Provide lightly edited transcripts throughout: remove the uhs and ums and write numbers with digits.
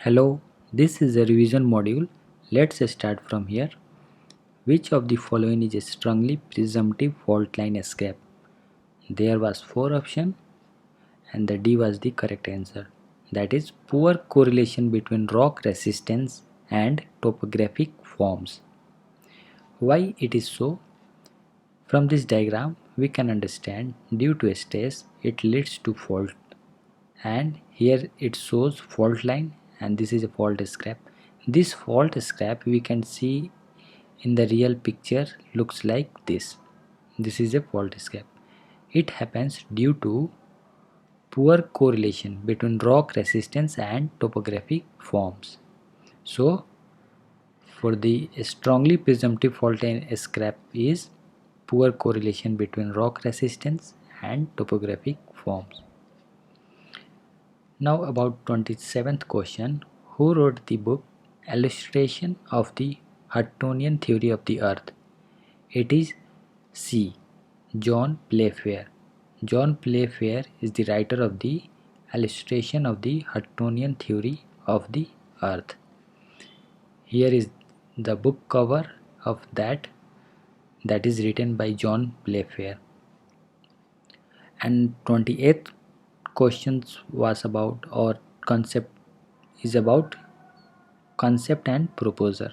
Hello, this is a revision module. Let's start from here. Which of the following is a strongly presumptive fault line escape? There was four option and the D was the correct answer. That is poor correlation between rock resistance and topographic forms. Why it is so? From this diagram we can understand due to stress it leads to fault, and here it shows fault line and this is a fault scrap. This fault scrap we can see in the real picture looks like this. This is a fault scrap. It happens due to poor correlation between rock resistance and topographic forms. So for the strongly presumptive fault line scrap is poor correlation between rock resistance and topographic forms. Now about 27th question. Who wrote the book Illustration of the Huttonian Theory of the Earth? It is C. John Playfair. John Playfair is the writer of the Illustration of the Huttonian Theory of the Earth. Here is the book cover of that is written by John Playfair. And 28th questions was about or concept is about concept and proposer.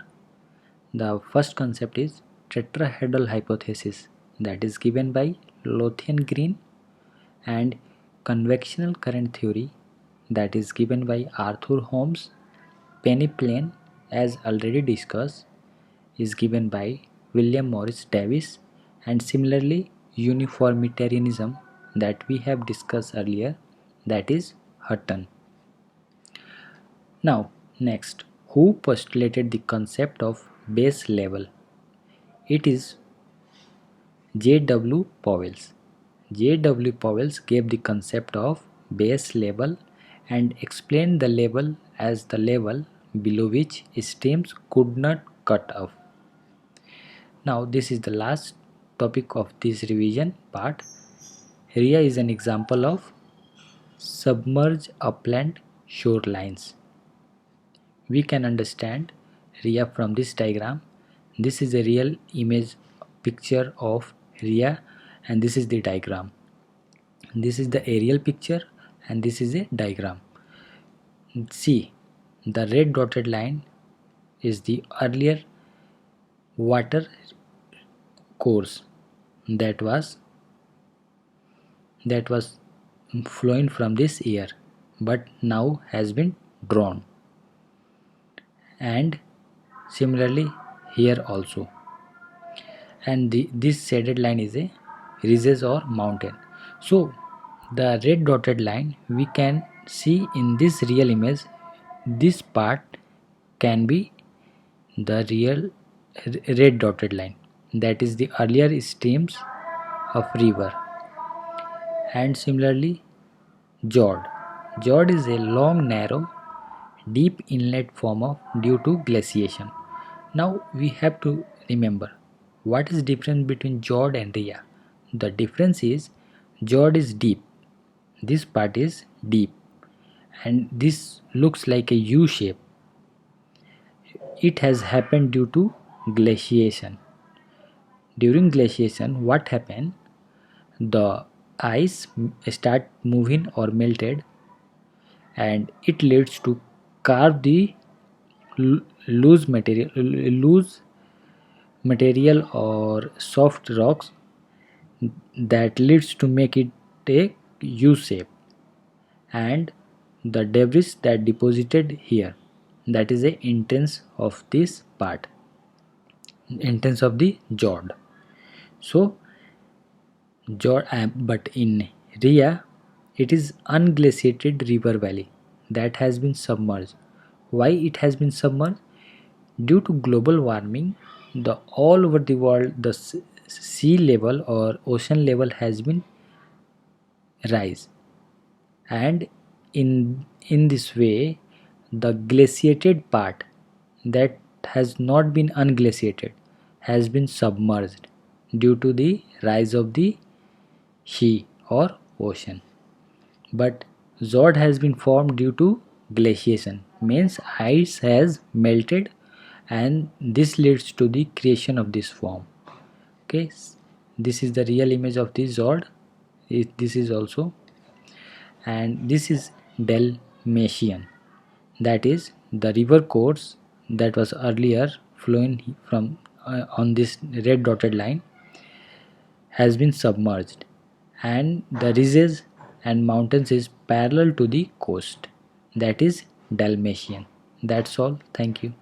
The first concept is tetrahedral hypothesis, that is given by Lothian Green, and convectional current theory, that is given by Arthur Holmes. Penny plane, as already discussed, is given by William Morris Davies, and similarly uniformitarianism that we have discussed earlier, that is Hutton. Now next, who postulated the concept of base level? It is J. W. Powells. J. W. Powells gave the concept of base level and explained the level as the level below which streams could not cut off. Now this is the last topic of this revision part. Ria is an example of submerged upland shorelines. We can understand Ria from this diagram. This is a real image picture of Ria and this is the diagram. This is the aerial picture and this is a diagram. See, the red dotted line is the earlier water course that was flowing from this ear but now has been drawn, and similarly here also, and this shaded line is a ridges or mountain. So the red dotted line we can see in this real image, this part can be the real red dotted line, that is the earlier streams of river. And similarly Jord. Jord is a long narrow deep inlet form of due to glaciation. Now we have to remember what is difference between Jord and Ria. The difference is Jord is deep, this part is deep, and this looks like a U shape. It has happened due to glaciation. During glaciation what happened, the ice start moving or melted and it leads to carve the loose material or soft rocks that leads to make it a U shape, and the debris that deposited here, that is the entrance of this part, entrance of the Jord. So but in Ria it is unglaciated river valley that has been submerged. Why it has been submerged? Due to global warming, the all over the world the sea level or ocean level has been rise, and in this way the glaciated part that has not been unglaciated has been submerged due to the rise of the sea or ocean. But Zord has been formed due to glaciation means ice has melted, and this leads to the creation of this form. Okay, this is the real image of this Zord. This is also, and this is Dalmatian, that is the river course that was earlier flowing from on this red dotted line has been submerged, and the ridges and mountains is parallel to the coast, that is Dalmatian. That's all. Thank you.